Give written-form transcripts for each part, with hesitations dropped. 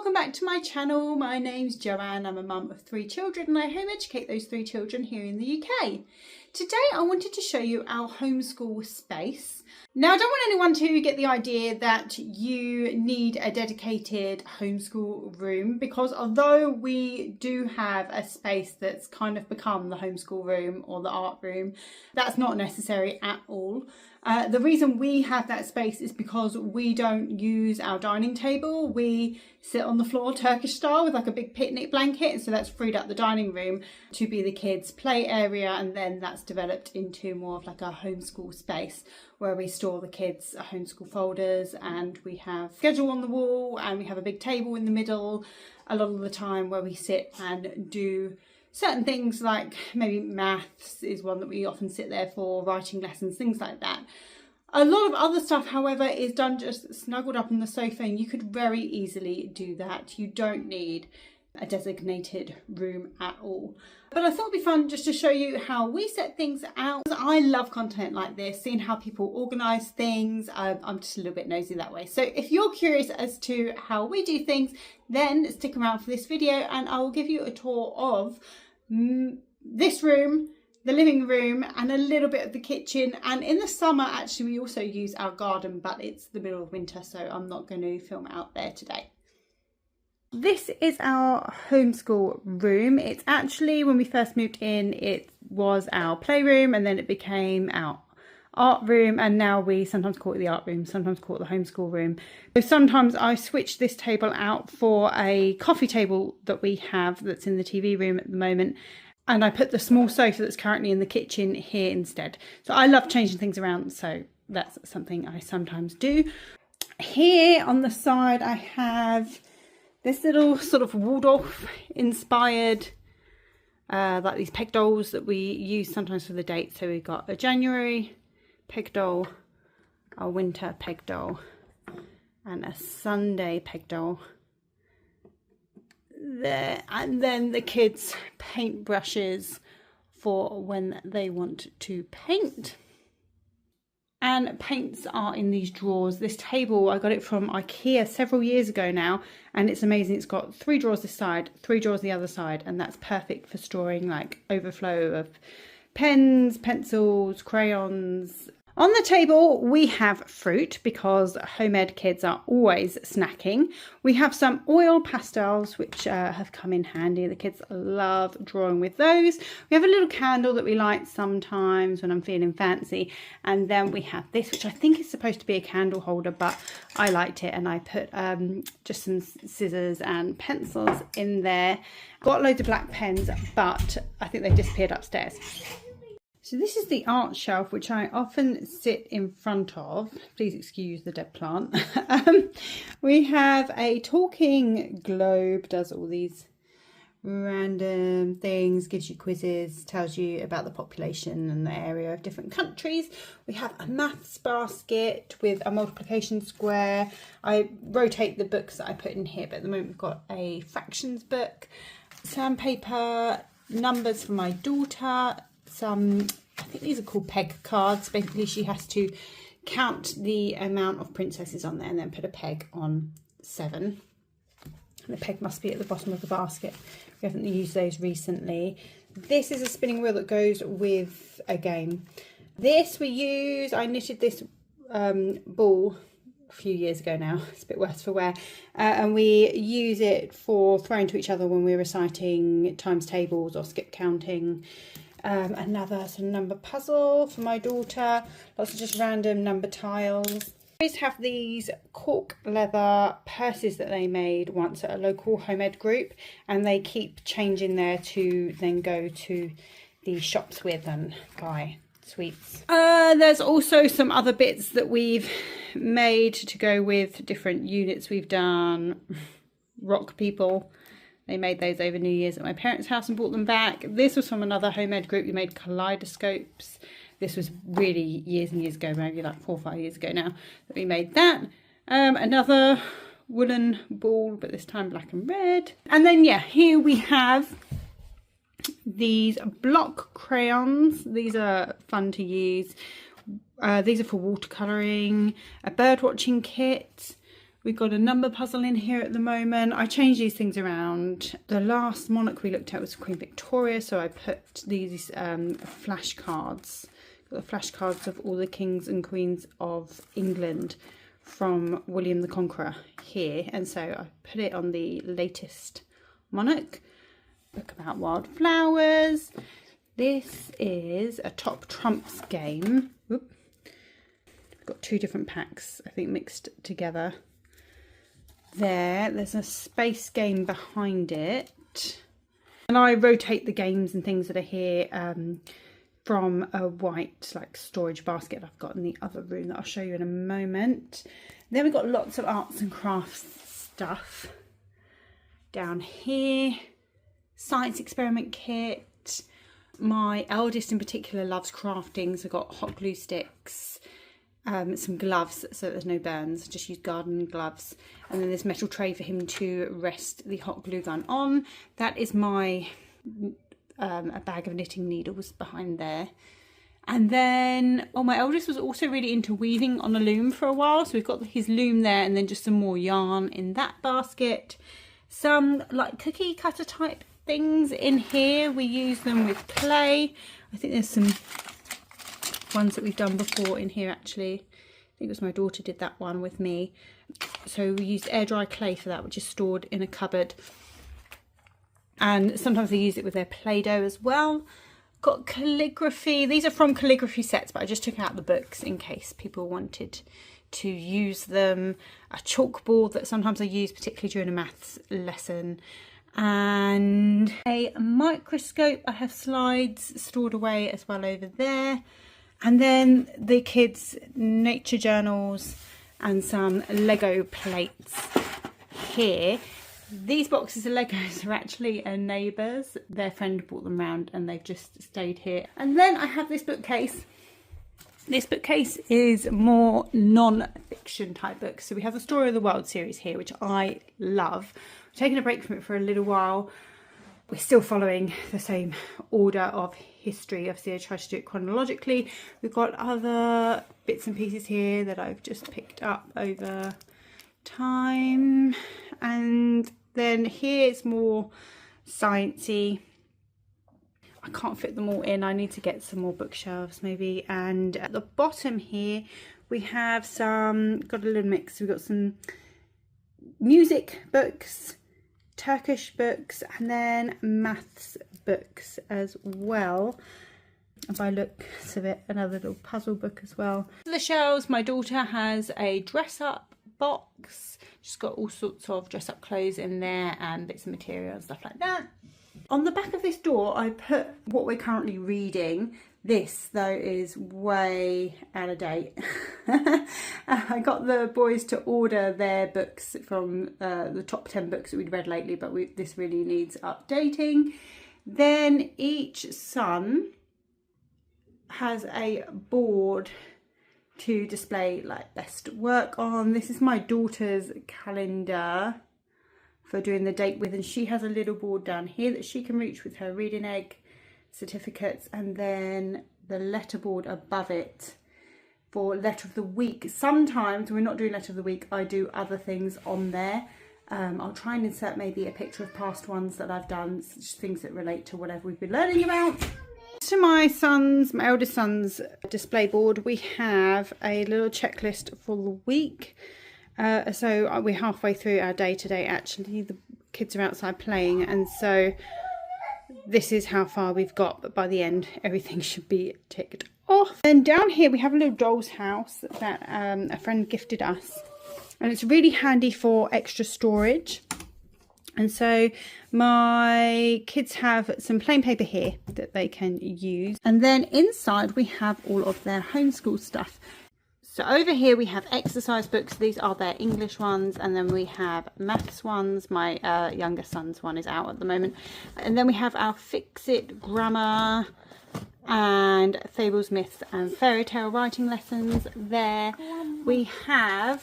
welcome back to my channel. My name's Joanne. I'm a mum of 3 children and I home educate those 3 children here in the UK. Today I wanted to show you our homeschool space. Now I don't want anyone to get the idea that you need a dedicated homeschool room, because although we do have a space that's kind of become the homeschool room or the art room, that's not necessary at all. The reason we have that space is because we don't use our dining table. We sit on the floor Turkish style with like a big picnic blanket, and so that's freed up the dining room to be the kids' play area, and then that's developed into more of like a homeschool space where we store the kids' homeschool folders, and we have schedule on the wall, and we have a big table in the middle a lot of the time where we sit and do certain things, like maybe maths is one that we often sit there for, writing lessons, things like that. A lot of other stuff, however, is done just snuggled up on the sofa, and you could very easily do that. You don't need a designated room at all. But I thought it'd be fun just to show you how we set things out. I love content like this, seeing how people organise things. I'm just a little bit nosy that way. So if you're curious as to how we do things, then stick around for this video and I will give you a tour of this room, the living room, and a little bit of the kitchen. And in the summer actually we also use our garden, but it's the middle of winter, so I'm not going to film out there today. This is our homeschool room. It's actually, when we first moved in, it was our playroom, and then it became our art room, and now we sometimes call it the art room, sometimes call it the homeschool room. So sometimes I switch this table out for a coffee table that we have that's in the TV room at the moment, and I put the small sofa that's currently in the kitchen here instead. So I love changing things around, so that's something I sometimes do. Here on the side I have this little sort of Waldorf inspired like these peg dolls that we use sometimes for the dates. So we've got a January peg doll, a winter peg doll, and a Sunday peg doll there, and then the kids' paint brushes for when they want to paint. And paints are in these drawers. This table, I got it from IKEA several years ago now, and it's amazing. It's got 3 drawers this side, 3 drawers the other side, and that's perfect for storing like overflow of pens, pencils, crayons. On the table we have fruit, because home ed kids are always snacking. We have some oil pastels which have come in handy. The kids love drawing with those. We have a little candle that we light sometimes when I'm feeling fancy, and then we have this, which I think is supposed to be a candle holder, but I liked it and I put just some scissors and pencils in there. Got loads of black pens, but I think they've disappeared upstairs. So this is the art shelf, which I often sit in front of. Please excuse the dead plant. We have a talking globe, does all these random things, gives you quizzes, tells you about the population and the area of different countries. We have a maths basket with a multiplication square. I rotate the books that I put in here, but at the moment we've got a fractions book, sandpaper, numbers for my daughter, some, I think these are called peg cards. Basically she has to count the amount of princesses on there and then put a peg on 7. And the peg must be at the bottom of the basket. We haven't used those recently. This is a spinning wheel that goes with a game. This we use, I knitted this ball a few years ago now, it's a bit worse for wear, and we use it for throwing to each other when we're reciting times tables or skip counting. Another sort of number puzzle for my daughter, lots of just random number tiles. I always have these cork leather purses that they made once at a local home ed group, and they keep changing there to then go to the shops with and buy sweets. There's also some other bits that we've made to go with different units we've done. Rock people. They made those over New Year's at my parents' house and brought them back. This was from another home ed group. We made kaleidoscopes. This was really years and years ago, maybe like 4 or 5 years ago now, that we made that. Another woolen ball, but this time black and red. And then, yeah, here we have these block crayons. These are fun to use. These are for watercolouring. A bird watching kit. We've got a number puzzle in here at the moment. I change these things around. The last monarch we looked at was Queen Victoria, so I put these flashcards. Got the flashcards of all the kings and queens of England from William the Conqueror here, and so I put it on the latest monarch. Book about wildflowers. This is a top trumps game. Whoop. I've got two different packs, I think, mixed together. There's a space game behind it, and I rotate the games and things that are here from a white storage basket I've got in the other room that I'll show you in a moment. Then we've got lots of arts and crafts stuff down here. Science experiment kit. My eldest in particular loves crafting, so I've got hot glue sticks, some gloves so there's no burns, just use garden gloves, and then this metal tray for him to rest the hot glue gun on. That is my a bag of knitting needles behind there. And then my eldest was also really into weaving on a loom for a while, so we've got his loom there, and then just some more yarn in that basket. Some cookie cutter type things in here. We use them with clay. I think there's some ones that we've done before in here actually. I think it was my daughter did that one with me. So we used air dry clay for that, which is stored in a cupboard. And sometimes they use it with their Play-Doh as well. Got calligraphy. These are from calligraphy sets, but I just took out the books in case people wanted to use them. A chalkboard that sometimes I use, particularly during a maths lesson. And a microscope. I have slides stored away as well over there. And then the kids' nature journals and some Lego plates here. These boxes of Legos are actually a neighbour's. Their friend brought them round and they've just stayed here. And then I have this bookcase. This bookcase is more non-fiction type books. So we have the Story of the World series here, which I love. I've taken a break from it for a little while. We're still following the same order of history. Obviously, I try to do it chronologically. We've got other bits and pieces here that I've just picked up over time. And then here it's more sciencey. I can't fit them all in. I need to get some more bookshelves maybe. And at the bottom here, we have got a little mix. We've got some music books, Turkish books, and then maths books as well. And by looks of it, another little puzzle book as well. The shelves, my daughter has a dress up box. She's got all sorts of dress up clothes in there and bits of material and stuff like that. On the back of this door, I put what we're currently reading. This, though, is way out of date. I got the boys to order their books from the top 10 books that we'd read lately, but this really needs updating. Then each son has a board to display best work on. This is my daughter's calendar for doing the date with, and she has a little board down here that she can reach with her reading egg certificates, and then the letter board above it for letter of the week. Sometimes when we're not doing letter of the week, I do other things on there. I'll try and insert maybe a picture of past ones that I've done, just things that relate to whatever we've been learning about. To my eldest son's display board, we have a little checklist for the week. So we're halfway through our day today actually. The kids are outside playing, and so this is how far we've got, but by the end everything should be ticked off. And down here we have a little doll's house that a friend gifted us, and it's really handy for extra storage. And so my kids have some plain paper here that they can use, and then inside we have all of their homeschool stuff. So over here we have exercise books. These are their English ones, and then we have maths ones. My younger son's one is out at the moment. And then we have our Fix-It grammar and fables, myths and fairy tale writing lessons there. We have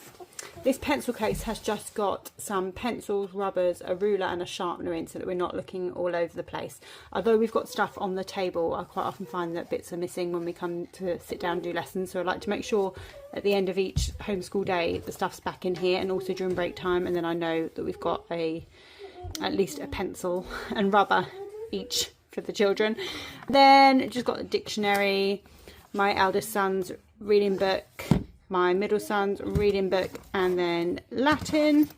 This pencil case has just got some pencils, rubbers, a ruler and a sharpener in, so that we're not looking all over the place. Although we've got stuff on the table, I quite often find that bits are missing when we come to sit down and do lessons. So I like to make sure at the end of each homeschool day the stuff's back in here, and also during break time, and then I know that we've got at least a pencil and rubber each for the children. Then just got a dictionary, my eldest son's reading book, my middle son's reading book, and then Latin.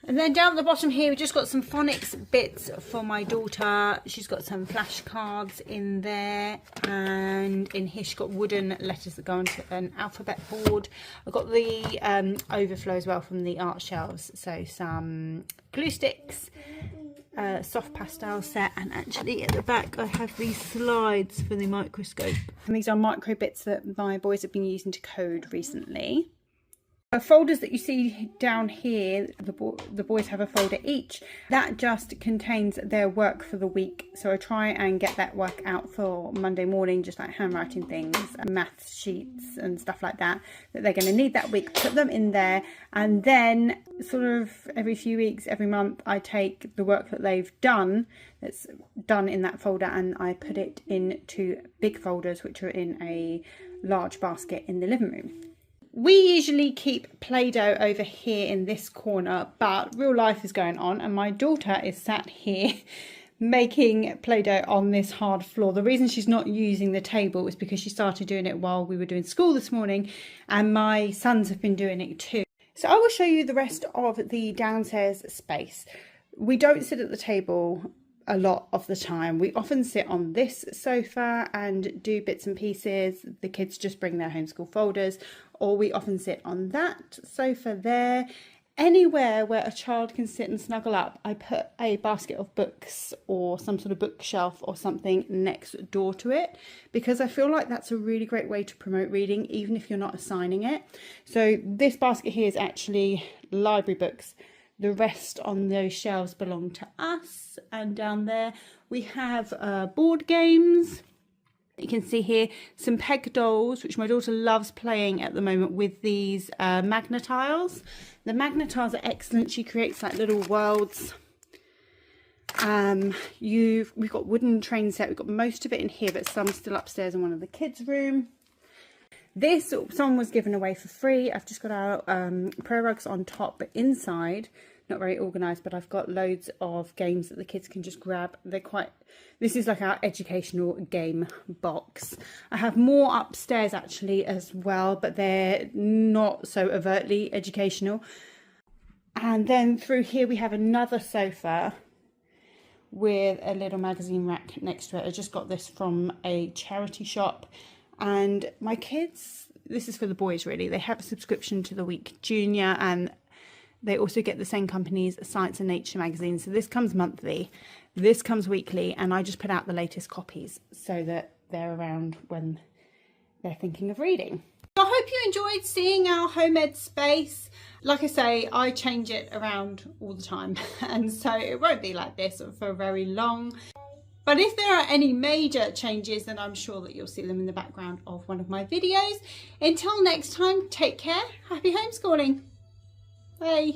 And then down at the bottom here, we just got some phonics bits for my daughter. She's got some flashcards in there, and in here she's got wooden letters that go onto an alphabet board. I've got the overflow as well from the art shelves, so some glue sticks, soft pastel set, and actually at the back I have these slides for the microscope. And these are micro bits that my boys have been using to code recently. The folders that you see down here, the boys have a folder each. That just contains their work for the week. So I try and get that work out for Monday morning, just like handwriting things, maths sheets and stuff like that they're going to need that week. Put them in there, and then sort of every few weeks, every month, I take the work that they've done, that's done in that folder, and I put it into big folders, which are in a large basket in the living room. We usually keep Play-Doh over here in this corner, but real life is going on, and my daughter is sat here making Play-Doh on this hard floor. The reason she's not using the table is because she started doing it while we were doing school this morning, and my sons have been doing it too. So I will show you the rest of the downstairs space. We don't sit at the table a lot of the time. We often sit on this sofa and do bits and pieces. The kids just bring their homeschool folders, or we often sit on that sofa there. Anywhere where a child can sit and snuggle up, I put a basket of books or some sort of bookshelf or something next door to it, because I feel like that's a really great way to promote reading, even if you're not assigning it. So this basket here is actually library books. The rest on those shelves belong to us. And down there we have board games. You can see here some peg dolls, which my daughter loves playing at the moment with these magnetiles. The magnetiles are excellent. She creates like little worlds. We've got wooden train set. We've got most of it in here, but some still upstairs in one of the kids' room. This someone was given away for free. I've just got our prayer rugs on top, but inside, not very organised, but I've got loads of games that the kids can just grab. This is like our educational game box. I have more upstairs actually as well, but they're not so overtly educational. And then through here we have another sofa with a little magazine rack next to it. I just got this from a charity shop. And my kids, this is for the boys really, they have a subscription to the Week Junior, and they also get the same company's Science and Nature magazine. So this comes monthly, this comes weekly, and I just put out the latest copies so that they're around when they're thinking of reading. I hope you enjoyed seeing our home ed space. Like I say, I change it around all the time, and so it won't be like this for very long. But if there are any major changes, then I'm sure that you'll see them in the background of one of my videos. Until next time, take care. Happy homeschooling. Bye.